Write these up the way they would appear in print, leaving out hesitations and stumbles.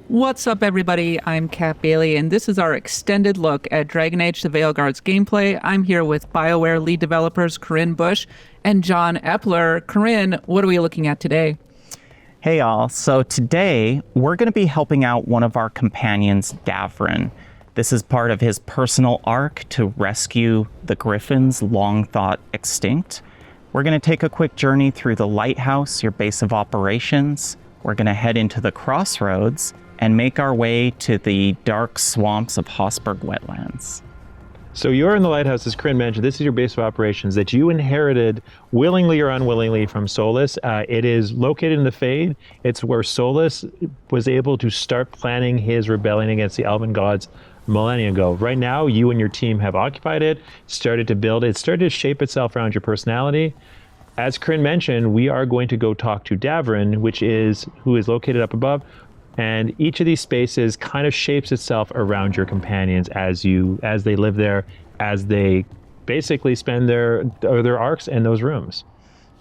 What's up, everybody? I'm Kat Bailey, and this is our extended look at Dragon Age the Veilguard's gameplay. I'm here with BioWare lead developers Corinne Busche and John Epler. Corinne, what are we looking at today? Hey, y'all. So today, we're going to be helping out one of our companions, Davrin. This is part of his personal arc to rescue the griffins long thought extinct. We're going to take a quick journey through the lighthouse, your base of operations. We're going to head into the crossroads and make our way to the dark swamps of Hossberg wetlands. So you're in the lighthouse, as Corinne mentioned. This is your base of operations that you inherited willingly or unwillingly from Solus. It is located in the Fade. It's where Solus was able to start planning his rebellion against the Elven gods millennia ago. Right now, you and your team have occupied it, started to build it, started to shape itself around your personality. As Corinne mentioned, we are going to go talk to Davrin, who is located up above. And each of these spaces kind of shapes itself around your companions as they live there, as they basically spend their arcs in those rooms.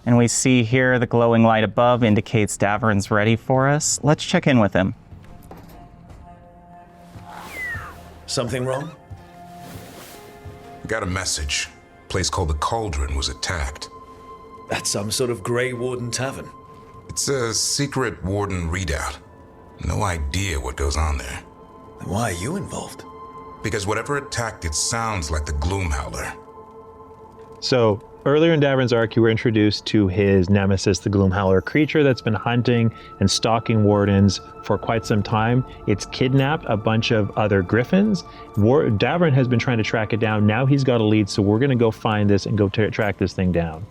And we see here the glowing light above indicates Davrin's ready for us. Let's check in with him. Something wrong? Got a message. A place called the Cauldron was attacked. That's some sort of Grey Warden tavern. It's a secret Warden readout. No idea what goes on there. Then why are you involved? Because whatever attacked it sounds like the Gloomhowler. So earlier in Davrin's arc, you were introduced to his nemesis, the Gloomhowler, a creature that's been hunting and stalking Wardens for quite some time. It's kidnapped a bunch of other griffins. Davrin has been trying to track it down. Now he's got a lead, so we're going to go find this and go track this thing down.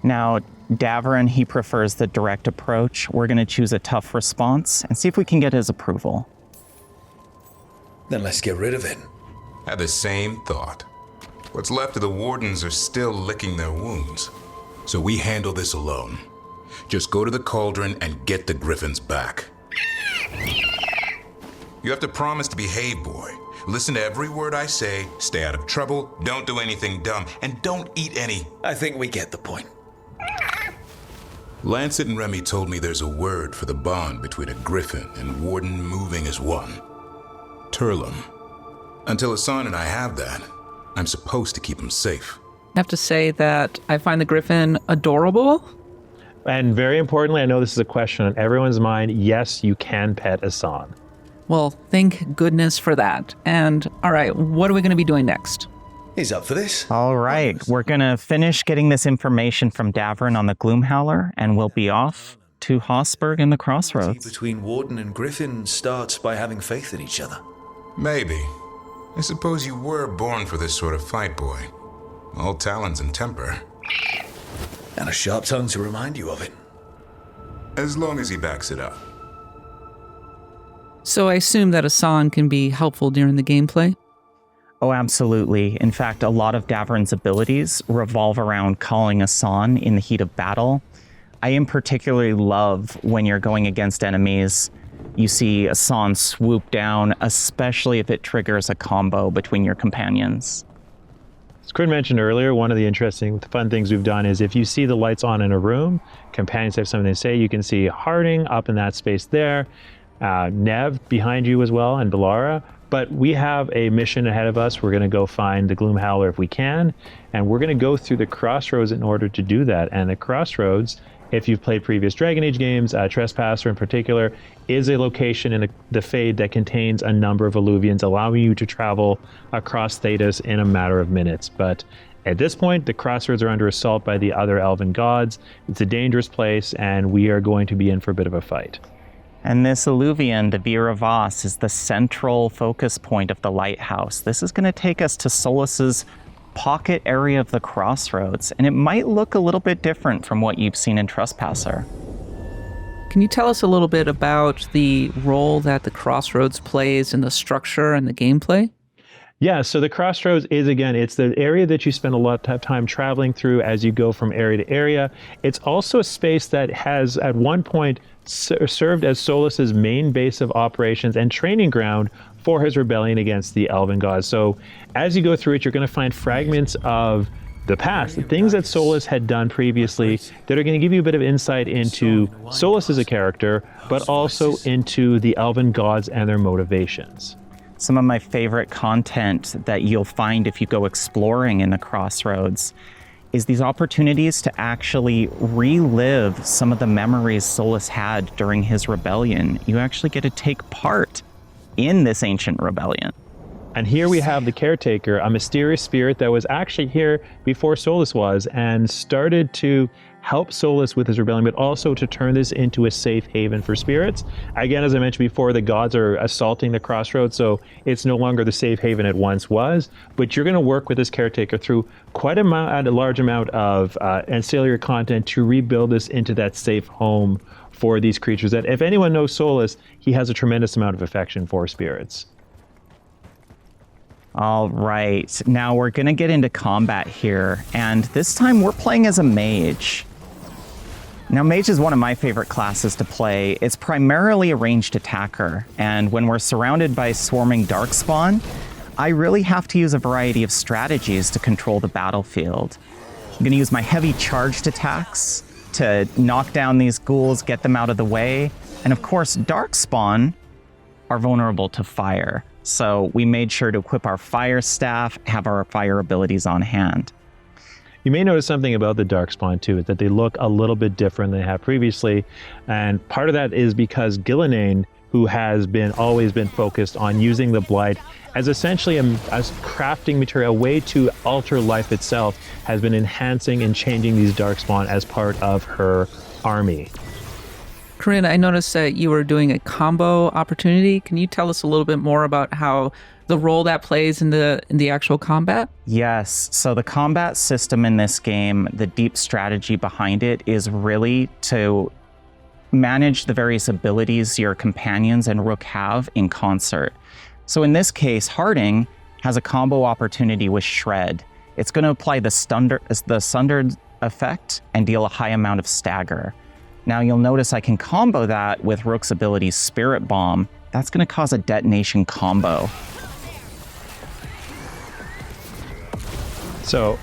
Now, Davrin, he prefers the direct approach. We're going to choose a tough response and see if we can get his approval. Then let's get rid of it. Had the same thought. What's left of the Wardens are still licking their wounds. So we handle this alone. Just go to the Cauldron and get the griffins back. You have to promise to behave, boy. Listen to every word I say, stay out of trouble, don't do anything dumb, and don't eat any. I think we get the point. Lancet and Remy told me there's a word for the bond between a griffin and Warden moving as one. Turlum. Until Hassan and I have that, I'm supposed to keep him safe. I have to say that I find the griffin adorable. And very importantly, I know this is a question on everyone's mind. Yes, you can pet Hassan. Well, thank goodness for that. And all right, what are we going to be doing next? He's up for this. All right, we're going to finish getting this information from Davrin on the Gloomhowler, and we'll be off to Hossberg in the crossroads. Between Warden and Griffin starts by having faith in each other. Maybe. I suppose you were born for this sort of fight, boy. All talons and temper. And a sharp tongue to remind you of it. As long as he backs it up. So I assume that Hassan can be helpful during the gameplay? Oh, absolutely. In fact, a lot of Davrin's abilities revolve around calling Hassan in the heat of battle. I in particularly love when you're going against enemies, you see Hassan swoop down, especially if it triggers a combo between your companions. As Corinne mentioned earlier, one of the interesting, fun things we've done is if you see the lights on in a room, companions have something to say. You can see Harding up in that space there, Nev behind you as well, and Belara. But we have a mission ahead of us. We're going to go find the Gloomhowler if we can, and we're going to go through the crossroads in order to do that. And the crossroads, if you've played previous Dragon Age games, Trespasser in particular, is a location in the Fade that contains a number of alluvions, allowing you to travel across Thedas in a matter of minutes. But at this point, the crossroads are under assault by the other elven gods. It's a dangerous place, and we are going to be in for a bit of a fight. And this alluvion, the Vera Voss, is the central focus point of the lighthouse. This is going to take us to Solus's pocket area of the crossroads, and it might look a little bit different from what you've seen in Trespasser. Can you tell us a little bit about the role that the crossroads plays in the structure and the gameplay? Yeah, so the crossroads is, again, it's the area that you spend a lot of time traveling through as you go from area to area. It's also a space that has, at one point, served as Solus's main base of operations and training ground for his rebellion against the Elven gods. So as you go through it, you're going to find fragments of the past, the things that Solus had done previously that are going to give you a bit of insight into Solus as a character, but also into the elven gods and their motivations. Some of my favorite content that you'll find if you go exploring in the Crossroads is these opportunities to actually relive some of the memories Solus had during his rebellion. You actually get to take part in this ancient rebellion. And here we have the Caretaker, a mysterious spirit that was actually here before Solus was and started to help Solus with his rebellion, but also to turn this into a safe haven for spirits. Again, as I mentioned before, the gods are assaulting the Crossroads, so it's no longer the safe haven it once was, but you're going to work with this Caretaker through quite a large amount of ancillary content to rebuild this into that safe home for these creatures that, if anyone knows Solus, he has a tremendous amount of affection for spirits. All right, now we're gonna get into combat here, and this time we're playing as a mage. Now, mage is one of my favorite classes to play. It's primarily a ranged attacker, and when we're surrounded by swarming darkspawn, I really have to use a variety of strategies to control the battlefield. I'm gonna use my heavy charged attacks to knock down these ghouls, get them out of the way, and of course, darkspawn are vulnerable to fire. So we made sure to equip our fire staff, have our fire abilities on hand. You may notice something about the Darkspawn too, is that they look a little bit different than they have previously. And part of that is because Gillinane, who has always been focused on using the Blight as essentially a crafting material, a way to alter life itself, has been enhancing and changing these Darkspawn as part of her army. Corinne, I noticed that you were doing a combo opportunity. Can you tell us a little bit more about how the role that plays in the actual combat? Yes, so the combat system in this game, the deep strategy behind it is really to manage the various abilities your companions and Rook have in concert. So in this case, Harding has a combo opportunity with Shred. It's going to apply the Sundered effect and deal a high amount of stagger. Now you'll notice I can combo that with Rook's ability Spirit Bomb. That's going to cause a detonation combo. So,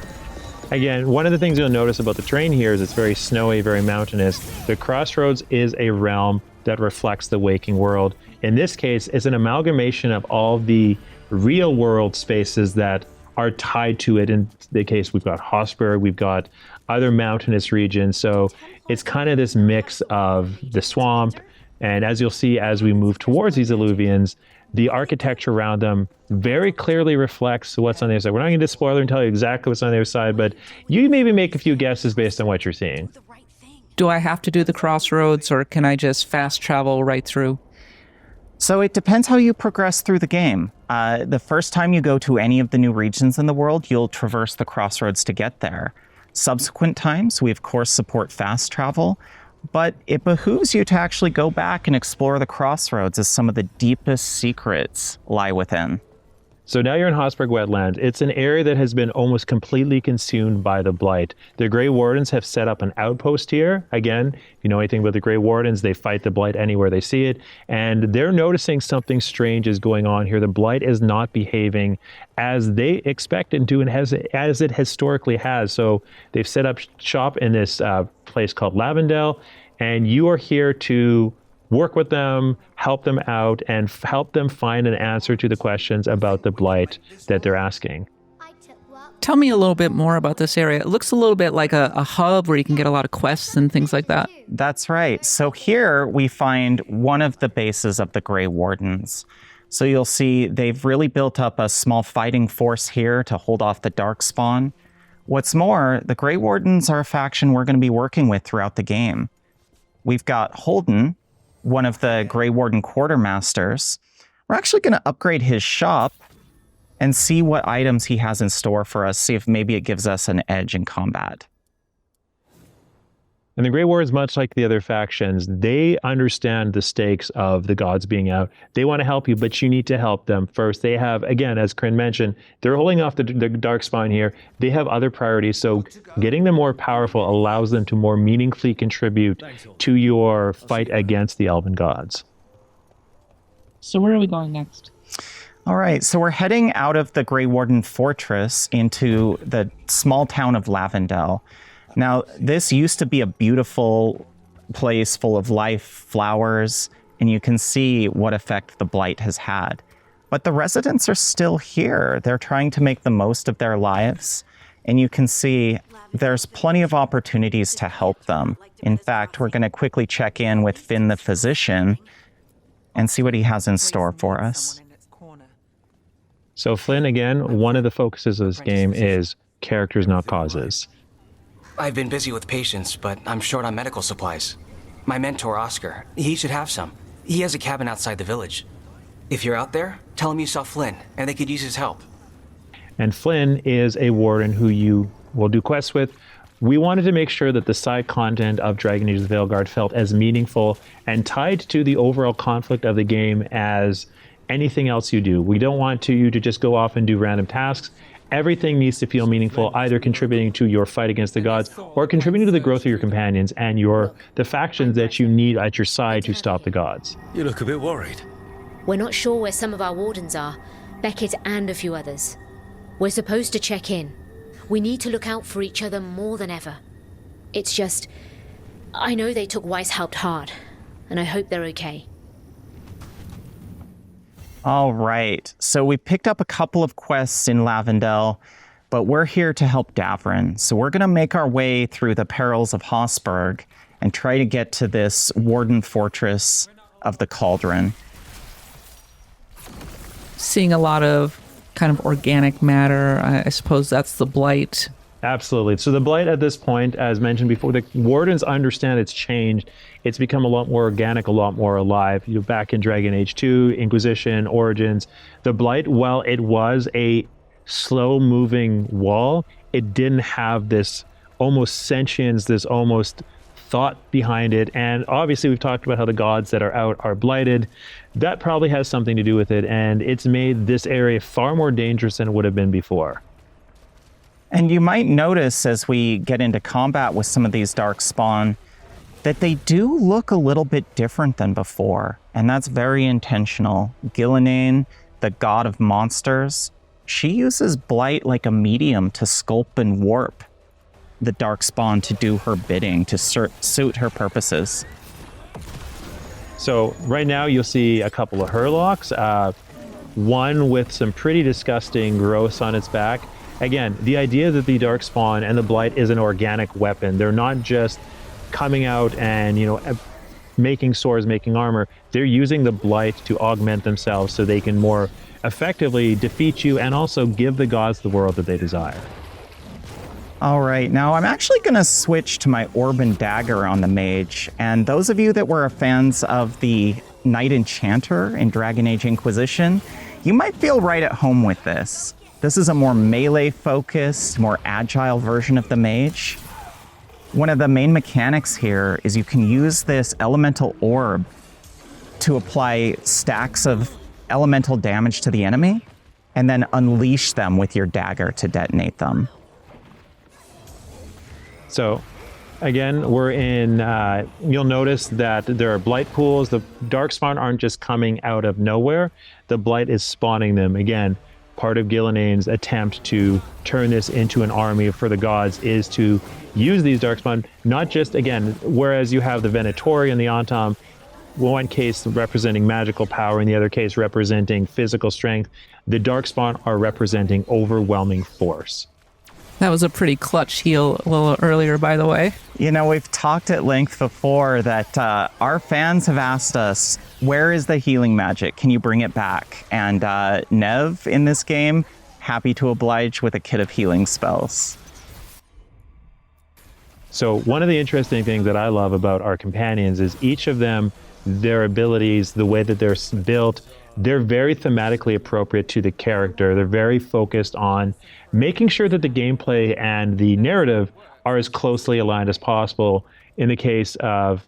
again, one of the things you'll notice about the terrain here is it's very snowy, very mountainous. The Crossroads is a realm that reflects the waking world. In this case, it's an amalgamation of all the real world spaces that are tied to it. In the case, we've got Hosberg, we've got other mountainous regions. So it's kind of this mix of the swamp. And as you'll see, as we move towards these alluvions, the architecture around them very clearly reflects what's on the other side. We're not going to spoil and tell you exactly what's on the other side, but you maybe make a few guesses based on what you're seeing. Do I have to do the Crossroads, or can I just fast travel right through? So it depends how you progress through the game. The first time you go to any of the new regions in the world, you'll traverse the Crossroads to get there. Subsequent times, we of course support fast travel, but it behooves you to actually go back and explore the Crossroads as some of the deepest secrets lie within. So now you're in Hosberg Wetlands. It's an area that has been almost completely consumed by the Blight. The Grey Wardens have set up an outpost here. Again, if you know anything about the Grey Wardens, they fight the Blight anywhere they see it. And they're noticing something strange is going on here. The Blight is not behaving as they expect it to and as it historically has. So they've set up shop in this place called Lavendel. And you are here to work with them, help them out, and help them find an answer to the questions about the Blight that they're asking. Tell me a little bit more about this area. It looks a little bit like a hub where you can get a lot of quests and things like that. That's right. So here we find one of the bases of the Grey Wardens. So you'll see they've really built up a small fighting force here to hold off the Darkspawn. What's more, the Grey Wardens are a faction we're going to be working with throughout the game. We've got Holden, one of the Grey Warden quartermasters. We're actually going to upgrade his shop and see what items he has in store for us, see if maybe it gives us an edge in combat. And the Grey Wardens, much like the other factions, they understand the stakes of the gods being out. They want to help you, but you need to help them first. They have, again, as Corinne mentioned, they're holding off the Darkspawn here. They have other priorities, so getting them more powerful allows them to more meaningfully contribute to your fight against the elven gods. So where are we going next? All right, so we're heading out of the Grey Warden Fortress into the small town of Lavendel. Now, this used to be a beautiful place full of life, flowers, and you can see what effect the blight has had. But the residents are still here. They're trying to make the most of their lives, and you can see there's plenty of opportunities to help them. In fact, we're going to quickly check in with Finn the physician and see what he has in store for us. So Flynn, again, one of the focuses of this game is characters, not causes. I've been busy with patients, but I'm short on medical supplies. My mentor, Oscar, he should have some. He has a cabin outside the village. If you're out there, tell him you saw Flynn, and they could use his help. And Flynn is a warden who you will do quests with. We wanted to make sure that the side content of Dragon Age of the Veilguard felt as meaningful and tied to the overall conflict of the game as anything else you do. We don't want you to just go off and do random tasks. Everything needs to feel meaningful, either contributing to your fight against the gods or contributing to the growth of your companions and the factions that you need at your side to stop the gods. You look a bit worried. We're not sure where some of our wardens are, Beckett and a few others. We're supposed to check in. We need to look out for each other more than ever. It's just, I know they took Weishaupt hard, and I hope they're okay. All right, so we picked up a couple of quests in Lavendel, but we're here to help Davrin. So we're going to make our way through the perils of Hossberg and try to get to this Warden Fortress of the Cauldron. Seeing a lot of kind of organic matter. I suppose that's the blight. Absolutely. So the blight at this point, as mentioned before, the wardens understand it's changed. It's become a lot more organic, a lot more alive. Back in Dragon Age 2, Inquisition, Origins, the blight, while it was a slow-moving wall, it didn't have this almost sentience, this almost thought behind it. And obviously we've talked about how the gods that are out are blighted. That probably has something to do with it, and it's made this area far more dangerous than it would have been before. And you might notice as we get into combat with some of these darkspawn that they do look a little bit different than before, and that's very intentional. Gillenane, the god of monsters, she uses blight like a medium to sculpt and warp the darkspawn to do her bidding, to suit her purposes. So right now you'll see a couple of Hurlocks, one with some pretty disgusting growths on its back. Again, the idea that the Darkspawn and the Blight is an organic weapon. They're not just coming out and, making swords, making armor. They're using the Blight to augment themselves so they can more effectively defeat you and also give the gods the world that they desire. All right, now I'm actually going to switch to my Orb and Dagger on the mage. And those of you that were fans of the Knight Enchanter in Dragon Age Inquisition, you might feel right at home with this. This is a more melee-focused, more agile version of the mage. One of the main mechanics here is you can use this elemental orb to apply stacks of elemental damage to the enemy and then unleash them with your dagger to detonate them. So, again, we're in, you'll notice that there are blight pools. The Darkspawn aren't just coming out of nowhere. The blight is spawning them. Again, part of Gillenane's attempt to turn this into an army for the gods is to use these Darkspawn, not just, again, whereas you have the Venatori and the Antam, one case representing magical power, in the other case representing physical strength, the Darkspawn are representing overwhelming force. That was a pretty clutch heal a little earlier, by the way. We've talked at length before that our fans have asked us, where is the healing magic? Can you bring it back? And Nev in this game, happy to oblige with a kit of healing spells. So one of the interesting things that I love about our companions is each of them, their abilities, the way that they're built, they're very thematically appropriate to the character. They're very focused on making sure that the gameplay and the narrative are as closely aligned as possible. In the case of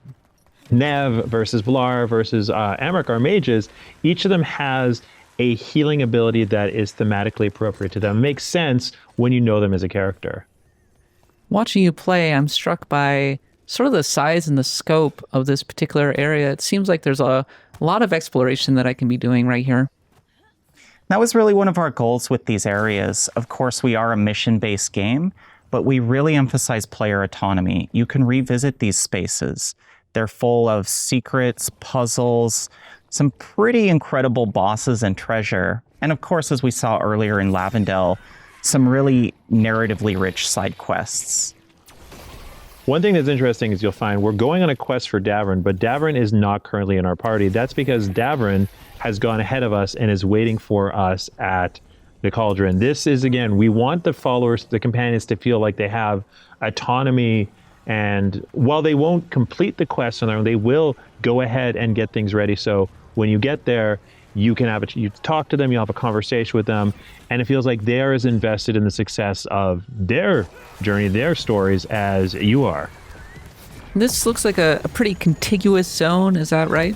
Nev versus Vlar versus Emmerich, our mages, each of them has a healing ability that is thematically appropriate to them. It makes sense when you know them as a character. Watching you play, I'm struck by sort of the size and the scope of this particular area. It seems like there's a lot of exploration that I can be doing right here. That was really one of our goals with these areas. Of course, we are a mission-based game, but we really emphasize player autonomy. You can revisit these spaces. They're full of secrets, puzzles, some pretty incredible bosses and treasure. And of course, as we saw earlier in Lavendel, some really narratively rich side quests. One thing that's interesting is you'll find we're going on a quest for Davrin, but Davrin is not currently in our party. That's because Davrin has gone ahead of us and is waiting for us at the Cauldron. This is, again, we want the followers, the companions, to feel like they have autonomy, and while they won't complete the quest on their own, they will go ahead and get things ready. So when you get there, you can you talk to them, you'll have a conversation with them, and it feels like they're as invested in the success of their journey, their stories, as you are. This looks like a pretty contiguous zone, is that right?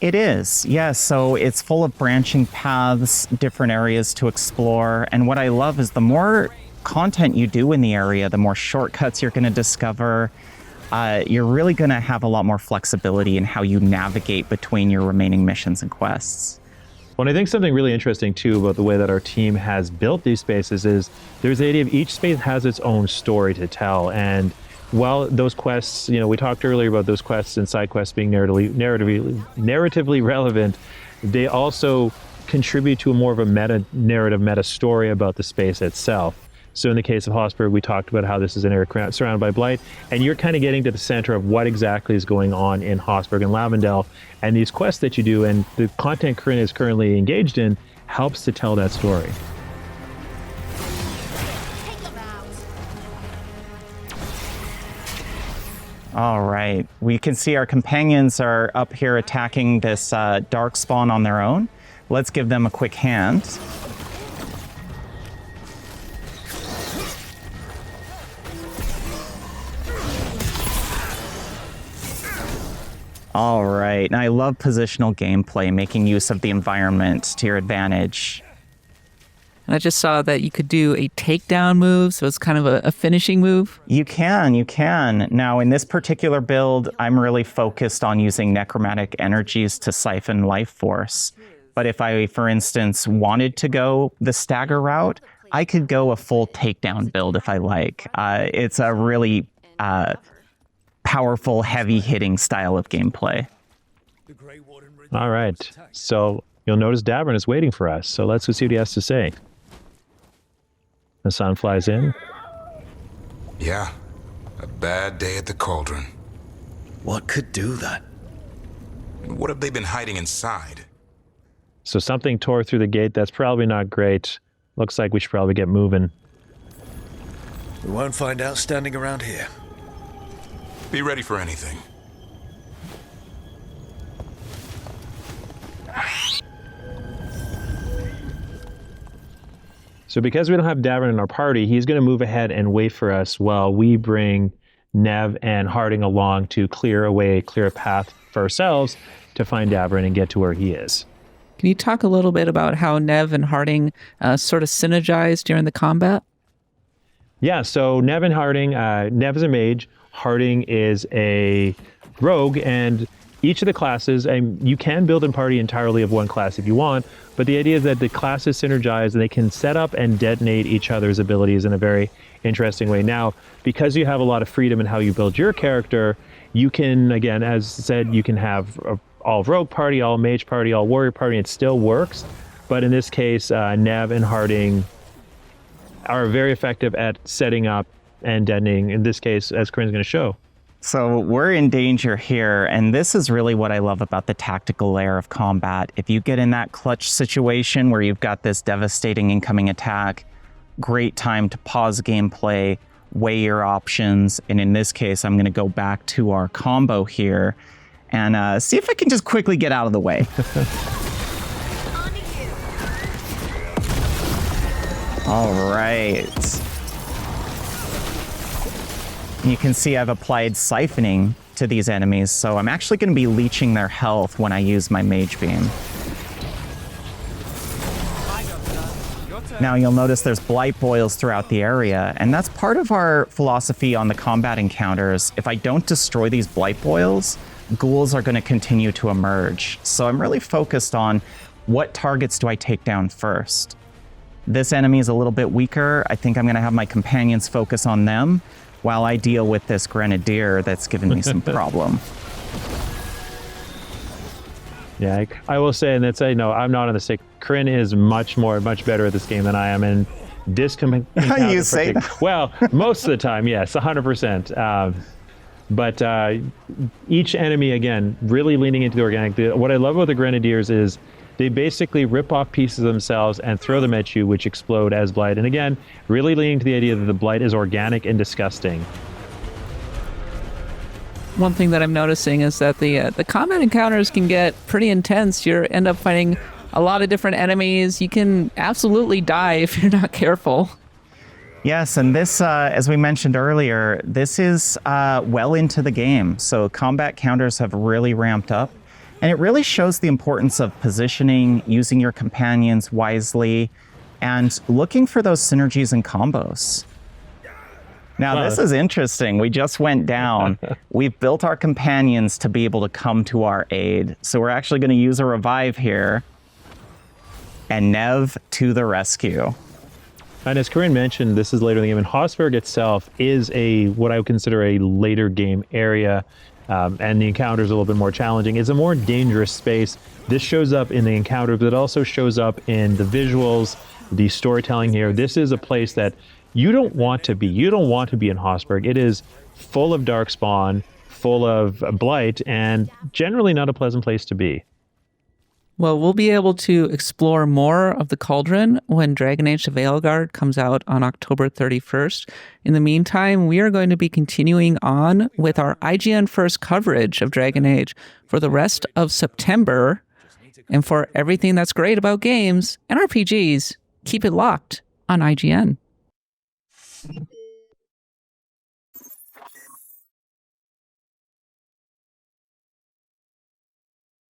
It is, yes. So it's full of branching paths, different areas to explore. And what I love is the more content you do in the area, the more shortcuts you're going to discover. You're really going to have a lot more flexibility in how you navigate between your remaining missions and quests. Well, I think something really interesting too about the way that our team has built these spaces is there's the idea of each space has its own story to tell. And while those quests, we talked earlier about those quests and side quests being narratively relevant, they also contribute to a more of a meta story about the space itself. So in the case of Hossberg, we talked about how this is an area surrounded by blight, and you're kind of getting to the center of what exactly is going on in Hossberg and Lavendel, and these quests that you do and the content Corinne is currently engaged in helps to tell that story. All right, we can see our companions are up here attacking this dark spawn on their own. Let's give them a quick hand. All right, and I love positional gameplay, making use of the environment to your advantage. And I just saw that you could do a takedown move, so it's kind of a finishing move. You can. Now, in this particular build, I'm really focused on using necromantic energies to siphon life force. But if I, for instance, wanted to go the stagger route, I could go a full takedown build if I like. It's a really powerful, heavy-hitting style of gameplay. All right, so you'll notice Davrin is waiting for us, so let's go see what he has to say. The sun flies in. Yeah, a bad day at the Cauldron. What could do that? What have they been hiding inside? So something tore through the gate. That's probably not great. Looks like we should probably get moving. We won't find out standing around here. Be ready for anything. So because we don't have Davrin in our party, he's going to move ahead and wait for us while we bring Nev and Harding along to clear a path for ourselves to find Davrin and get to where he is. Can you talk a little bit about how Nev and Harding sort of synergize during the combat? Yeah, so Nev and Harding, Nev is a mage, Harding is a rogue, and each of the classes, and you can build a party entirely of one class if you want, but the idea is that the classes synergize and they can set up and detonate each other's abilities in a very interesting way. Now, because you have a lot of freedom in how you build your character, you can, again, as said, you can have all rogue party, all mage party, all warrior party, and it still works. But in this case, Nev and Harding are very effective at setting up and detonating, in this case, as Corinne's going to show. So we're in danger here, and this is really what I love about the tactical layer of combat. If you get in that clutch situation where you've got this devastating incoming attack, great time to pause gameplay, weigh your options, and in this case, I'm going to go back to our combo here and see if I can just quickly get out of the way. All right. You can see I've applied siphoning to these enemies, so I'm actually going to be leeching their health when I use my mage beam. Now you'll notice there's blight boils throughout the area, and that's part of our philosophy on the combat encounters. If I don't destroy these blight boils, ghouls are going to continue to emerge. So I'm really focused on what targets do I take down first? This enemy is a little bit weaker. I think I'm going to have my companions focus on them while I deal with this grenadier that's giving me some problem. Yeah, I will say, and that's, I'm not on the stick. Corinne is much better at this game than I am, and You say that. Well, most of the time, yes, 100%. But each enemy, again, really leaning into the organic. What I love about the grenadiers is they basically rip off pieces of themselves and throw them at you, which explode as blight. And again, really leaning to the idea that the blight is organic and disgusting. One thing that I'm noticing is that the combat encounters can get pretty intense. You end up fighting a lot of different enemies. You can absolutely die if you're not careful. Yes, and this, as we mentioned earlier, this is well into the game. So combat counters have really ramped up. And it really shows the importance of positioning, using your companions wisely, and looking for those synergies and combos. Now, this is interesting. We just went down. We've built our companions to be able to come to our aid. So we're actually going to use a revive here. And Nev to the rescue. And as Corinne mentioned, this is later in the game, and Hossberg itself is what I would consider a later game area, and the encounter is a little bit more challenging. It's a more dangerous space. This shows up in the encounter, but it also shows up in the visuals, the storytelling here. This is a place that you don't want to be. You don't want to be in Hossberg. It is full of darkspawn, full of blight, and generally not a pleasant place to be. Well, we'll be able to explore more of the Cauldron when Dragon Age the Veilguard comes out on October 31st. In the meantime, we are going to be continuing on with our IGN First coverage of Dragon Age for the rest of September. And for everything that's great about games and RPGs, keep it locked on IGN.